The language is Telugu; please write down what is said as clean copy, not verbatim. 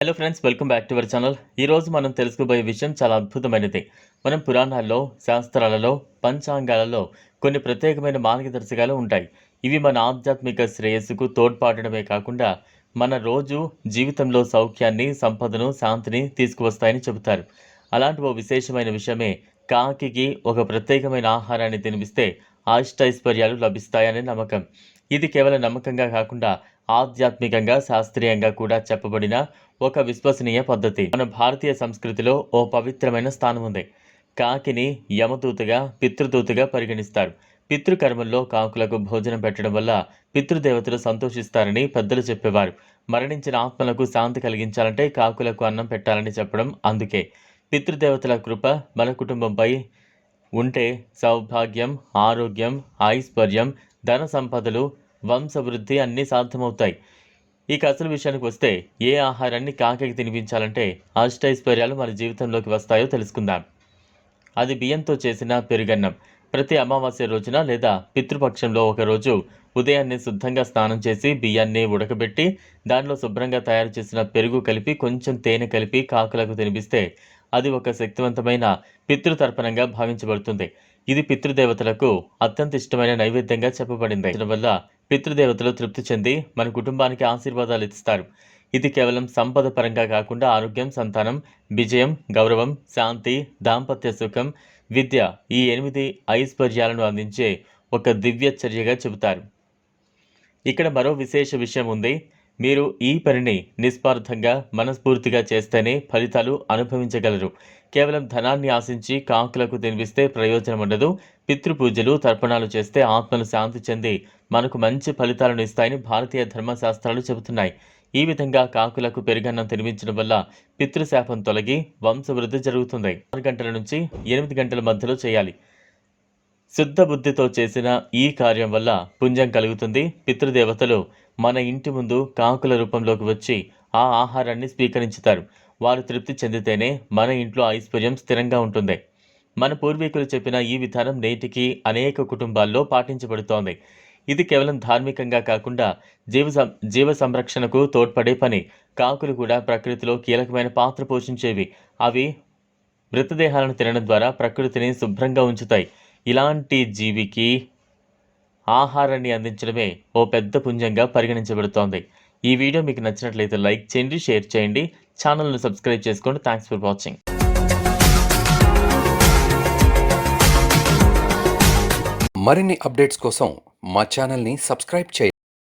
Hello friends, welcome back to our channel. ఈరోజు మనం తెలుసుకోబోయే విషయం చాలా అద్భుతమైనది. మనం పురాణాల్లో, శాస్త్రాలలో, పంచాంగాలలో కొన్ని ప్రత్యేకమైన మార్గదర్శకాలు ఉంటాయి. ఇవి మన ఆధ్యాత్మిక శ్రేయస్సుకు తోడ్పడమే కాకుండా మన రోజు జీవితంలో సౌఖ్యాన్ని, సంపదను, శాంతిని తీసుకువస్తాయని చెబుతారు. అలాంటి ఓ విశేషమైన విషయమే కాకికి ఒక ప్రత్యేకమైన ఆహారాన్ని తినిపిస్తే అష్టైశ్వర్యాలు లభిస్తాయనే నమ్మకం. ఇది కేవలం నమ్మకంగా కాకుండా ఆధ్యాత్మికంగా, శాస్త్రీయంగా కూడా చెప్పబడిన ఒక విశ్వసనీయ పద్ధతి. మన భారతీయ సంస్కృతిలో ఓ పవిత్రమైన స్థానం ఉంది. కాకిని యమదూతగా, పితృదూతగా పరిగణిస్తారు. పితృకర్మల్లో కాకులకు భోజనం పెట్టడం వల్ల పితృదేవతలు సంతోషిస్తారని పెద్దలు చెప్పేవారు. మరణించిన ఆత్మలకు శాంతి కలిగించాలంటే కాకులకు అన్నం పెట్టాలని చెప్పడం అందుకే. పితృదేవతల కృప మన కుటుంబంపై ఉంటే సౌభాగ్యం, ఆరోగ్యం, ఐశ్వర్యం, ధన సంపదలు, వంశవృద్ధి అన్నీ సాధ్యమవుతాయి. ఇక అసలు విషయానికి వస్తే ఏ ఆహారాన్ని కాకికి తినిపించాలంటే అష్టైశ్వర్యాలు మన జీవితంలోకి వస్తాయో తెలుసుకుందాం. అది బియ్యంతో చేసిన పెరుగన్నం. ప్రతి అమావాస్య రోజున లేదా పితృపక్షంలో ఒకరోజు ఉదయాన్నే శుద్ధంగా స్నానం చేసి బియ్యాన్ని ఉడకబెట్టి దానిలో శుభ్రంగా తయారు చేసిన పెరుగు కలిపి కొంచెం తేనె కలిపి కాకులకు తినిపిస్తే అది ఒక శక్తివంతమైన పితృతర్పణంగా భావించబడుతుంది. ఇది పితృదేవతలకు అత్యంత ఇష్టమైన నైవేద్యంగా చెప్పబడింది. వల్ల పితృదేవతలు తృప్తి చెంది మన కుటుంబానికి ఆశీర్వాదాలు ఇస్తారు. ఇది కేవలం సంపద పరంగా కాకుండా ఆరోగ్యం, సంతానం, విజయం, గౌరవం, శాంతి, దాంపత్య సుఖం, విద్య ఈ 8 ఐశ్వర్యాలను అందించే ఒక దివ్య చర్యగా చెబుతారు. ఇక్కడ మరో విశేష విషయం ఉంది. మీరు ఈ పనిని నిస్వార్థంగా, మనస్ఫూర్తిగా చేస్తేనే ఫలితాలు అనుభవించగలరు. కేవలం ధనాన్ని ఆశించి కాకులకు తినిపిస్తే ప్రయోజనం ఉండదు. పితృపూజలు, తర్పణాలు చేస్తే ఆత్మలు శాంతి చెంది మనకు మంచి ఫలితాలను ఇస్తాయని భారతీయ ధర్మశాస్త్రాలు చెబుతున్నాయి. ఈ విధంగా కాకులకు పెరుగన్నం తినిపించడం వల్ల పితృశాపం తొలగి వంశవృద్ధి జరుగుతుంది. 6 గంటల నుంచి 8 గంటల మధ్యలో చేయాలి. శుద్ధ బుద్ధితో చేసిన ఈ కార్యం వల్ల పుణ్యం కలుగుతుంది. పితృదేవతలు మన ఇంటి ముందు కాకుల రూపంలోకి వచ్చి ఆ ఆహారాన్ని స్వీకరించుతారు. వారు తృప్తి చెందితేనే మన ఇంట్లో ఐశ్వర్యం స్థిరంగా ఉంటుంది. మన పూర్వీకులు చెప్పిన ఈ విధానం నేటికి అనేక కుటుంబాల్లో పాటించబడుతోంది. ఇది కేవలం ధార్మికంగా కాకుండా జీవ సంరక్షణకు తోడ్పడే పని. కాకులు కూడా ప్రకృతిలో కీలకమైన పాత్ర పోషించేవి. అవి మృతదేహాలను తినడం ద్వారా ప్రకృతిని శుభ్రంగా ఉంచుతాయి. ఇలాంటి జీవికి ఆహారాన్ని అందించడమే ఓ పెద్ద పుణ్యంగా పరిగణించబడుతోంది. ఈ వీడియో మీకు నచ్చినట్లయితే లైక్ చేయండి, షేర్ చేయండి, ఛానల్ను సబ్స్క్రైబ్ చేసుకోండి. Thanks for watching. మరిన్ని అప్డేట్స్ కోసం మా ఛానల్ని సబ్స్క్రైబ్ చేయండి.